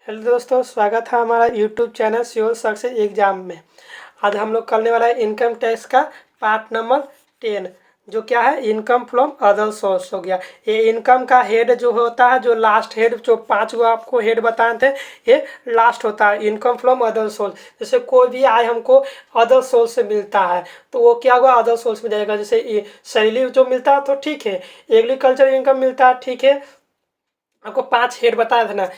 Hello दोस्तों, स्वागत है हमारा YouTube channel sure success exam में। आज हम लोग करने वाला है इनकम टैक्स का पार्ट नंबर 10, जो क्या है इनकम फ्रॉम अदर सोर्स हो गया। ये इनकम का हेड जो होता है, जो लास्ट हेड, जो 5 गो आपको हेड बताए थे, ये लास्ट होता है इनकम फ्रॉम अदर सोर्स। जैसे कोई भी आय हमको अदर सोर्स से मिलता है तो वो क्या होगा, अदर सोर्स में जाएगा। जैसे ये सैलरी जो मिलता है तो ठीक है, एग्रीकल्चर इनकम मिलता है ठीक है, आपको 5 हेड बताया था ना।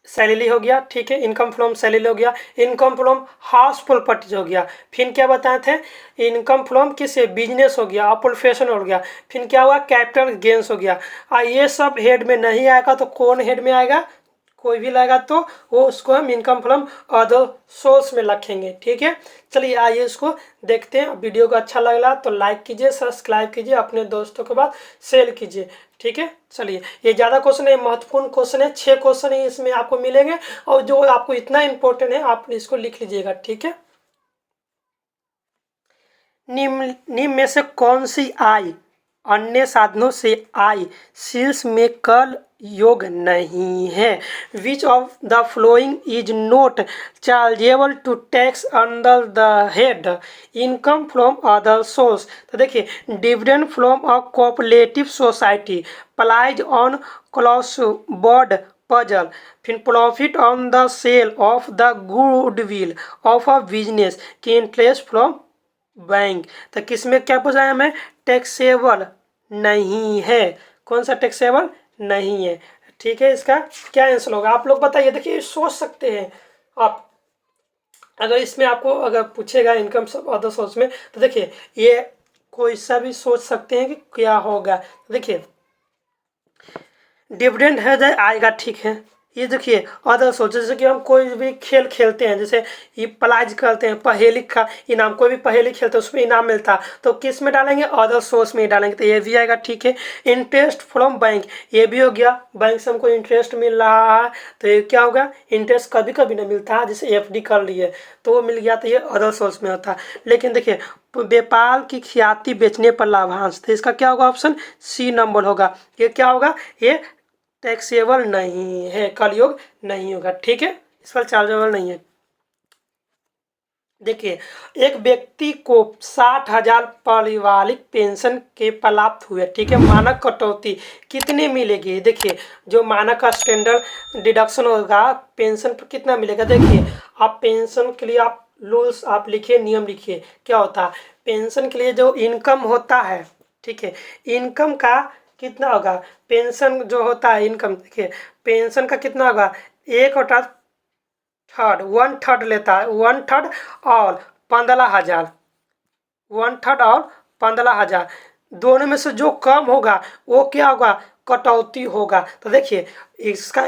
सैलरी हो गया ठीक है, इनकम फ्रॉम सैलरी हो गया, इनकम फ्रॉम हाउस प्रॉपर्टीज हो गया, फिर क्या बताए थे इनकम फ्रॉम किससे बिजनेस हो गया, प्रोफेशन हो गया, फिर क्या हुआ कैपिटल गेंस हो गया। ये सब हेड में नहीं आएगा तो कौन हेड में आएगा, कोई भी लाएगा तो वो उसको हम इनकम फ्रॉम अदर सोर्स में रखेंगे। ठीक है, चलिए आइए इसको देखते हैं। वीडियो को अच्छा लगा तो लाइक कीजिए, सब्सक्राइब कीजिए, अपने दोस्तों के बाद शेयर कीजिए। ठीक है, चलिए ये ज़्यादा क्वेश्चन है, महत्वपूर्ण क्वेश्चन है, 6 क्वेश्चन है इसमें आपको मिलेंगे और जो आपको इतना इंपॉर्टेंट है आप इसको लिख लीजिएगा। ठीक है, निम्न में से कौन सी आय अन्य साधनों से आय शीर्ष में कर योग्य नहीं है। Which of the following is not chargeable to tax under the head income from other source. तो देखिए, dividend from a cooperative society, prize on crossword puzzle, फिर profit on the sale of the goodwill of a business की interest from bank. तो किस में क्या पूछा है हमें, टैक्सेबल नहीं है। कौन सा टैक्सेबल नहीं है। ठीक है, इसका क्या आंसर होगा आप लोग बताइए। देखिए सोच सकते हैं आप, अगर इसमें आपको अगर पूछेगा इनकम सब अदर सोर्स में तो देखिए ये कोई सा भी सोच सकते हैं कि क्या होगा। देखिए डिविडेंड है जाए आएगा ठीक है। ये देखिए अदर सोर्स, जैसे कि हम कोई भी खेल खेलते हैं, जैसे ये प्राइज करते हैं, पहेली का इनाम, कोई भी पहेली खेलते हैं उसमें इनाम मिलता है तो किस में डालेंगे, अदर सोर्स में डालेंगे, तो ये भी आएगा ठीक है। इंटरेस्ट फ्रॉम बैंक, ये भी हो गया, बैंक से हमको इंटरेस्ट मिल रहा है तो ये क्या होगा, इंटरेस्ट कभी कभी नहीं मिलता है, जैसे एफडी कर लिए तो वो मिल गया तो ये अदर सोर्स में होता है। लेकिन देखिए व्यापार की ख्याति बेचने पर लाभांश, तो इसका क्या होगा, ऑप्शन सी नंबर होगा। ये क्या होगा, ये टैक्सेबल नहीं है, कलयुग नहीं होगा। ठीक है, इस पर चार्जेबल नहीं है। देखिए एक व्यक्ति को 60,000 पारिवारिक पेंशन के प्राप्त हुए, ठीक है, मानक कटौती कितनी मिलेगी। देखिए जो मानक का स्टैंडर्ड डिडक्शन होगा पेंशन पर कितना मिलेगा। देखिए आप पेंशन के लिए आप रूल्स आप लिखिए, नियम लिखिए, क्या होता है पेंशन के लिए जो इनकम होता है, ठीक है, इनकम का कितना होगा, पेंशन जो होता है इनकम, देखिए पेंशन का कितना होगा, एक बटा थर्ड, 1/3 लेता है, 1/3 और 15,000, 1/3 और 15,000, दोनों में से जो कम होगा वो क्या होगा, कटौती होगा। तो देखिए इसका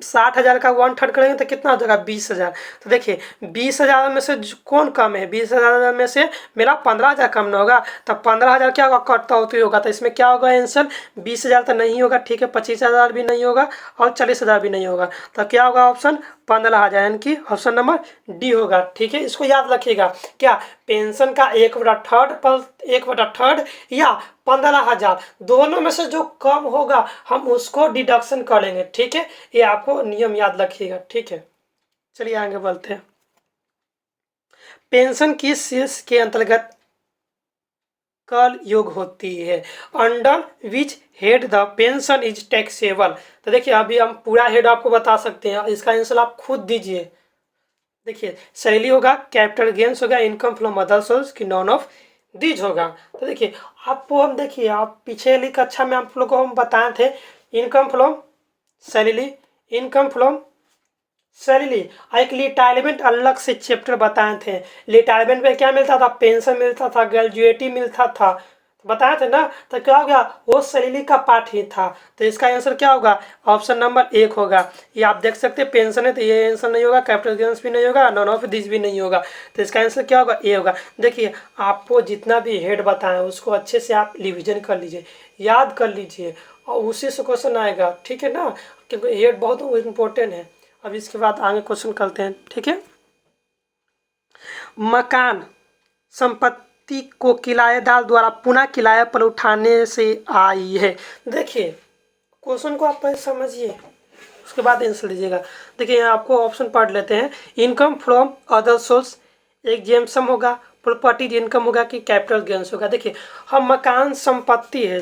60,000 का 1/3 करेंगे तो कितना हो जाएगा, 20,000। तो देखिए 20,000 में से कौन कम है, 20,000 में से मेरा 15,000 कम ना होगा, तो 15,000 क्या होगा, कटौती होगा। तो इसमें क्या होगा आंसर, 20,000 तो नहीं होगा ठीक है, 25,000 भी नहीं होगा और 40,000 भी नहीं होगा। तो क्या होगा ऑप्शन 15,000, यानी कि ऑप्शन नंबर डी होगा। ठीक है, इसको याद रखिएगा, क्या पेंशन का 1/3 पर 1/3 या 15,000, दोनों में से जो कम होगा हम उसको डिडक्शन करेंगे। ठीक है, ये आपको नियम याद रखिएगा। ठीक है, चलिए आगे बढ़ते हैं। पेंशन किस शीर्ष के अंतर्गत कर योग होती है, under which head the pension is taxable. तो देखिए अभी हम पूरा हेड आपको बता सकते हैं, इसका आंसर आप खुद दीजिए। देखिए सैलरी होगा, कैपिटल गेंस होगा, इनकम फ्रॉम अदर सोर्स की नॉन ऑफ दीज होगा। तो देखिए आपको हम देखिए आप पिछले कक्षा में आप लोग को हम बताए थे income from salary, income from salary, एक रिटायरमेंट अलग से चैप्टर बताए थे। रिटायरमेंट में क्या मिलता था, पेंशन मिलता था, ग्रेजुएटी मिलता था, बताए थे ना। तो क्या हो गया, वो सैलरी का पार्ट ही था। तो इसका आंसर क्या होगा, ऑप्शन नंबर 1 होगा। ये आप देख सकते हैं पेंशन है तो ये आंसर नहीं होगा, कैपिटल गेन्स भी नहीं होगा, नॉन ऑफ दिस भी नहीं होगा। तो इसका आंसर क्या होगा, ए होगा। देखिए आपको जितना भी हेड बताएं उसको अच्छे से आप रिविजन कर लीजिए, याद कर लीजिए और उसी से क्वेश्चन आएगा। ठीक है ना, क्योंकि हेड बहुत इंपॉर्टेंट है। अब इसके बाद आगे क्वेश्चन करते हैं। ठीक है, मकान संपत्ति को किराएदार द्वारा पुनः किराए पर उठाने से आई है। देखिए क्वेश्चन को आप पहले समझिए, उसके बाद आंसर दीजिएगा। देखिए यहाँ आपको ऑप्शन पढ़ लेते हैं। Income from other source, exemption होगा, प्रॉपर्टी इनकम होगा कि कैपिटल गेन्स होगा। देखिए हम मकान संपत्ति है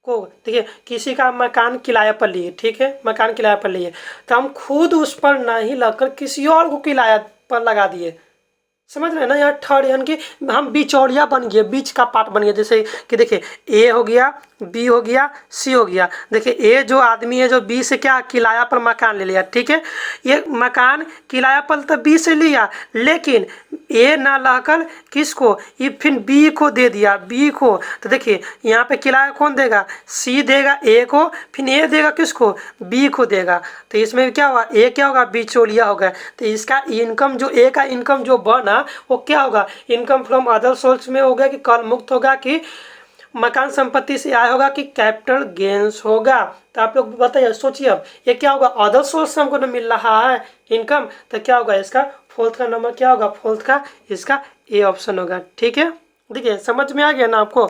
को, देखिए किसी का मकान किराया पर लिए, ठीक है, मकान किराया पर लिए, तो हम खुद उस पर नहीं लगकर किसी और को किराया पर लगा दिए। समझ रहे हैं ना, यहाँ थर्ड यानी कि हम बिचौलिया बन गए, बीच का पार्ट बन गया। जैसे कि देखिए ए हो गया, बी हो गया, सी हो गया। देखिए ए जो आदमी है जो बी से क्या किराया पर मकान ले लिया, ठीक है, ये मकान किराया पर तो बी से लिया, लेकिन ए ना लाकर किसको, ये फिर बी को दे दिया, बी को। तो देखिए यहाँ पे किराया कौन देगा, सी देगा ए को, फिर ए देगा किसको, बी को देगा। तो इसमें क्या हुआ, ए क्या होगा, बिचौलिया होगा। तो इसका इनकम जो ए का इनकम जो बना वो क्या होगा, इनकम फ्रॉम अदर सोर्स में होगा कि कर मुक्त होगा कि मकान संपत्ति से आया होगा कि कैपिटल गेन्स होगा। तो आप लोग बताइए, सोचिए अब ये क्या होगा, अदर सोर्स से हमको न मिल रहा है इनकम, तो क्या होगा इसका फोर्थ का नंबर क्या होगा, फोर्थ का इसका ए ऑप्शन होगा। ठीक है, देखिए समझ में आ गया ना आपको।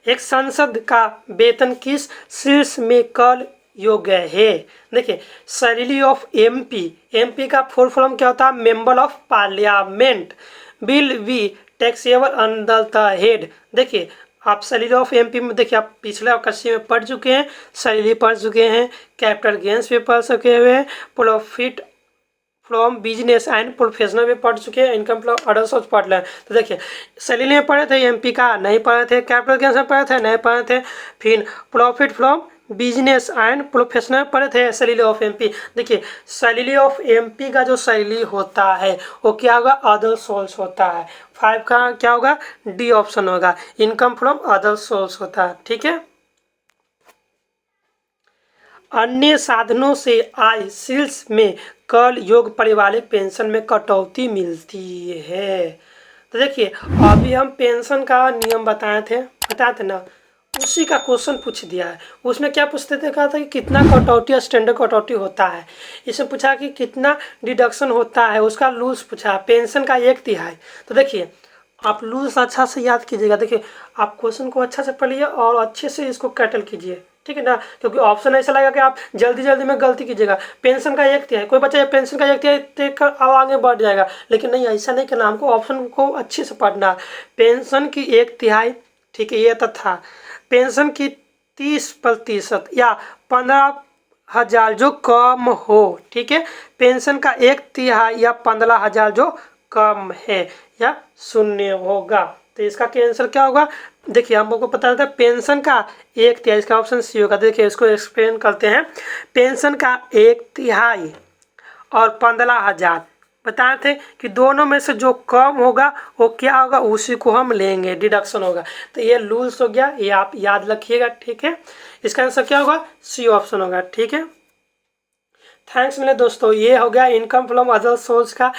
एक सांसद का वेतन किस शीर्ष में कर योग्य है। देखिए सैलरी ऑफ एमपी, एमपी का फुल फॉर्म क्या होता है, member of parliament, will be taxable under the head. देखिए आप सैलरी ऑफ एमपी में देखिए आप पिछले कक्षा में पढ़ चुके हैं, सैलरी पढ़ चुके हैं, कैपिटल गेंस भी पढ़ चुके हुए हैं, profit from business and professional भी पढ़ चुके हैं, इनकम फ्रॉम अदर सोर्स पढ़ लें। तो देखिए सैलरी में पढ़े थे एमपी का, नहीं पढ़े थे, कैपिटल गेंस में पढ़े थे, नहीं पढ़े थे, फिर profit from business and professional पढ़े थे सैलरी ऑफ एमपी। देखिए सैलरी ऑफ एमपी का जो सैलरी होता है वो क्या होगा, अदर सोर्स होता है। 5 का क्या होगा, डी ऑप्शन होगा, इनकम फ्रॉम अदर सोर्स होता है। ठीक है, अन्य साधनों से आय शीर्ष में कर योग पारिवारिक पेंशन में कटौती मिलती है। तो देखिए अभी हम पेंशन का नियम बताए थे ना, उसी का क्वेश्चन पूछ दिया है। उसमें क्या पूछते थे, कहा था कि कितना कटौती और स्टैंडर्ड कटौती होता है, इसमें पूछा कि कितना डिडक्शन होता है, उसका लूज पूछा, पेंशन का 1/3। तो देखिए आप लूज अच्छा से याद कीजिएगा। देखिए आप क्वेश्चन को अच्छा से पढ़िए और अच्छे से इसको कैटल कीजिए, ठीक है ना, क्योंकि ऑप्शन ऐसा लगेगा कि आप जल्दी जल्दी में गलती कीजिएगा। पेंशन का 1/3, कोई बच्चा पेंशन का 1/3 देख कर अब आगे बढ़ जाएगा, लेकिन नहीं, ऐसा नहीं करना, हमको ऑप्शन को अच्छे से पढ़ना। पेंशन की 1/3, ठीक है, ये तो था। पेंशन की 30% या 15,000 जो कम हो, ठीक है, पेंशन का 1/3 या 15,000 जो कम है या शून्य होगा। तो इसका आंसर क्या होगा, देखिए हम लोग को पता था पेंशन का 1/3, इसका ऑप्शन सी होगा। देखिए इसको एक्सप्लेन करते हैं। पेंशन का 1/3 और 15,000 बताए थे कि दोनों में से जो कम होगा वो क्या होगा, उसी को हम लेंगे, डिडक्शन होगा। तो ये लूज हो गया, ये आप याद रखिएगा। ठीक है, इसका आंसर क्या होगा, सी ऑप्शन होगा। ठीक है, थैंक्स मिले दोस्तों, ये हो गया इनकम फ्रॉम अदर सोर्स का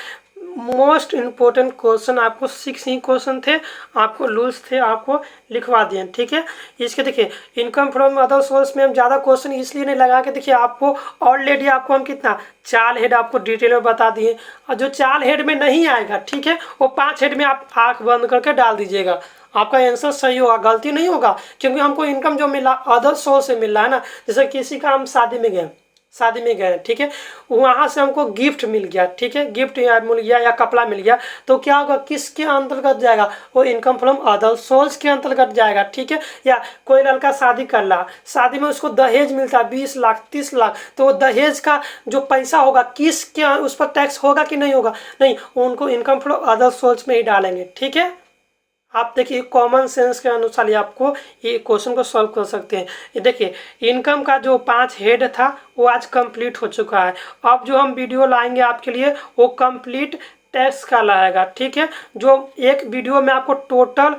मोस्ट इम्पोर्टेंट क्वेश्चन। आपको 6 ही क्वेश्चन थे, आपको लूज थे, आपको लिखवा दिए। ठीक है, इसके देखिए इनकम फ्रॉम अदर सोर्स में हम ज़्यादा क्वेश्चन इसलिए नहीं लगा के, देखिए आपको ऑलरेडी आपको हम कितना 4 हेड आपको डिटेल में बता दिए, और जो 4 हेड में नहीं आएगा, ठीक है, वो 5 हेड में आप आँख बंद करके डाल दीजिएगा, आपका आंसर सही होगा, गलती नहीं होगा। क्योंकि हमको इनकम जो मिला अदर सोर्स से मिल रहा है ना, जैसे किसी का हम शादी में गए, ठीक है, वहाँ से हमको गिफ्ट मिल गया, ठीक है, गिफ्ट या मिल गया या कपड़ा मिल गया, तो क्या होगा, किसके अंतर्गत जाएगा, वो इनकम फ्रॉम अदर सोर्स के अंतर्गत जाएगा। ठीक है, या कोई लड़का शादी कर रहा, शादी में उसको दहेज मिलता है 20 लाख 30 लाख, तो वो दहेज का जो पैसा होगा किसके, उस पर टैक्स होगा कि नहीं होगा, नहीं, उनको इनकम फ्रॉम अदर सोर्स में ही डालेंगे। ठीक है, आप देखिए कॉमन सेंस के अनुसार ही आपको ये क्वेश्चन को सॉल्व कर सकते हैं। ये देखिए इनकम का जो 5 हेड था वो आज कंप्लीट हो चुका है। अब जो हम वीडियो लाएंगे आपके लिए वो कंप्लीट टैक्स का लाएगा। ठीक है, जो एक वीडियो में आपको टोटल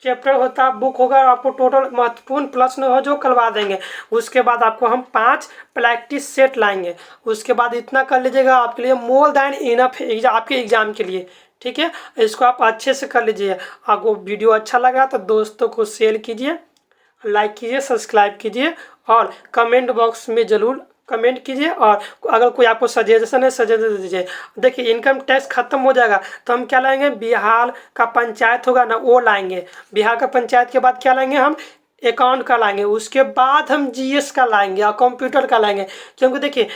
चैप्टर होता है, बुक होगा, आपको टोटल महत्वपूर्ण प्रश्न हो जो करवा देंगे। उसके बाद आपको हम 5 प्रैक्टिस सेट लाएंगे। उसके बाद इतना कर लीजिएगा, आपके लिए मोर देन इनफ आपके एग्जाम के लिए। ठीक है, इसको आप अच्छे से कर लीजिए। आपको वीडियो अच्छा लगा तो दोस्तों को शेयर कीजिए, लाइक कीजिए, सब्सक्राइब कीजिए और कमेंट बॉक्स में ज़रूर कमेंट कीजिए। और अगर कोई आपको सजेशन है सजेशन दीजिए। देखिए इनकम टैक्स खत्म हो जाएगा तो हम क्या लाएंगे, बिहार का पंचायत होगा ना वो लाएंगे। बिहार का पंचायत के बाद क्या लाएंगे हम, अकाउंट का लाएंगे, उसके बाद हम जीएस का लाएंगे और कंप्यूटर का लाएंगे। क्योंकि देखिए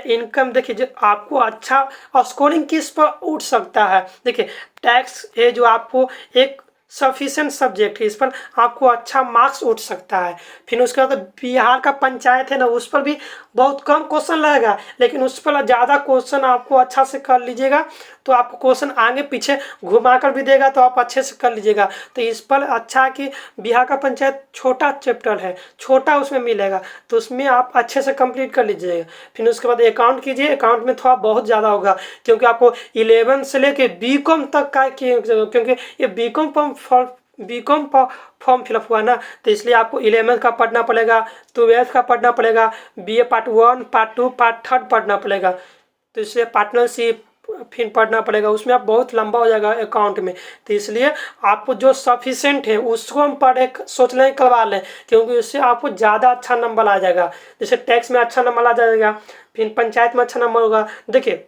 इनकम देखिए जो आपको अच्छा स्कोरिंग किस पर उठ सकता है। देखिए टैक्स ये जो आपको एक सफिशेंट सब्जेक्ट है, इस पर आपको अच्छा मार्क्स उठ सकता है। फिर उसके बाद बिहार का पंचायत है ना, उस पर भी बहुत कम क्वेश्चन लगेगा, लेकिन उस पर ज़्यादा क्वेश्चन आपको अच्छा से कर लीजिएगा तो आपको क्वेश्चन आगे पीछे घुमा कर भी देगा तो आप अच्छे से कर लीजिएगा। तो इस पर अच्छा है कि बिहार का पंचायत छोटा चैप्टर है, छोटा उसमें मिलेगा, तो उसमें आप अच्छे से कंप्लीट कर लीजिएगा। फिर उसके बाद अकाउंट कीजिए, अकाउंट में थोड़ा बहुत ज़्यादा होगा क्योंकि आपको 11 से लेके बीकॉम तक का क्योंकि ये बीकॉम फॉर्म फिलअप हुआ ना, तो इसलिए आपको 11 का पढ़ना पड़ेगा, 12 का पढ़ना पड़ेगा, बीए पार्ट 1 पार्ट 2 पार्ट 3 पढ़ना पड़ेगा, तो इसलिए पार्टनरशिप फिर पढ़ना पड़ेगा, उसमें आप बहुत लंबा हो जाएगा अकाउंट में। तो इसलिए आपको जो सफिशेंट है उसको हम पढ़े सोच लें करवा लें, क्योंकि उससे आपको ज़्यादा अच्छा नंबर आ जाएगा। जैसे टैक्स में अच्छा नंबर आ जाएगा, फिर पंचायत में अच्छा नंबर होगा। देखिए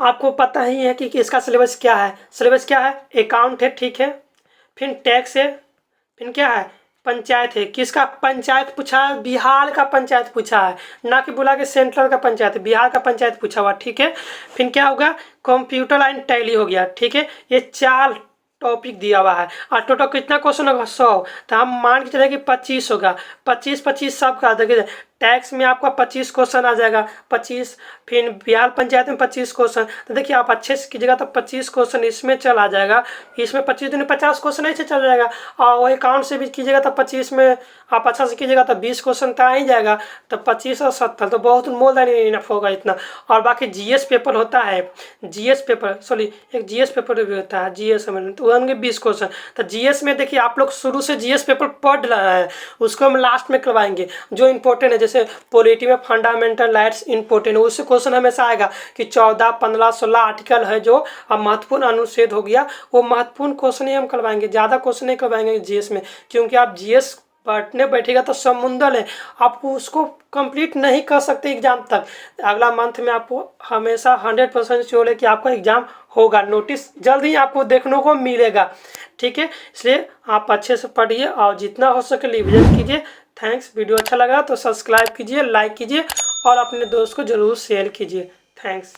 आपको पता ही है कि इसका सिलेबस क्या है। सिलेबस क्या है? अकाउंट है, ठीक है, फिर टैक्स है, फिर क्या है? पंचायत है। किसका पंचायत पूछा है? बिहार का पंचायत पूछा है, ना कि बोला कि सेंट्रल का पंचायत, बिहार का पंचायत पूछा हुआ, ठीक है। फिर क्या होगा? कंप्यूटर लाइन टैली हो गया, ठीक है। ये 4 टॉपिक दिया हुआ है और टोटल कितना क्वेश्चन होगा? 100। तो हम मान के चले कि 25 होगा, 25 सब का। देखिए टैक्स में आपका 25 क्वेश्चन आ जाएगा, 25। फिर बिहार पंचायत में 25 क्वेश्चन। तो देखिए आप अच्छे से कीजिएगा तो 25 क्वेश्चन इसमें चला जाएगा, इसमें 25 दिन 50 क्वेश्चन ऐसे चल जाएगा। और वही अकाउंट से भी कीजिएगा तो 25 में आप अच्छा से कीजिएगा तो 20 क्वेश्चन तो आ ही जाएगा। तो 25 और 70 तो बहुत मोर देन इनफ होगा इतना। और बाकी जीएस पेपर होता है, जीएस पेपर सॉरी एक जीएस पेपर भी होता है, जीएस में तो होंगे 20 क्वेश्चन। तो जीएस में देखिए आप लोग शुरू से जीएस पेपर पढ़ रहे हैं, उसको हम लास्ट में करवाएंगे। जो इंपॉर्टेंट है, जैसे पॉलिटी में फंडामेंटल राइट्स इंपॉर्टेंट है, उससे क्वेश्चन हमेशा आएगा कि 14, 15, 16 आर्टिकल है जो अब महत्वपूर्ण अनुच्छेद हो गया, वो महत्वपूर्ण क्वेश्चन ही हम करवाएंगे, ज़्यादा क्वेश्चन नहीं करवाएंगे जीएस में। क्योंकि आप जीएस पढ़ने बैठेगा तो समुंदर है, आप उसको कंप्लीट नहीं कर सकते एग्जाम तक। अगला मंथ में आपको हमेशा 100% श्योर है कि आपका एग्जाम होगा, नोटिस जल्द ही आपको देखने को मिलेगा, ठीक है। इसलिए आप अच्छे से पढ़िए और जितना हो सके रिविजन कीजिए। थैंक्स। वीडियो अच्छा लगा तो सब्सक्राइब कीजिए, लाइक कीजिए और अपने दोस्त को ज़रूर शेयर कीजिए। थैंक्स।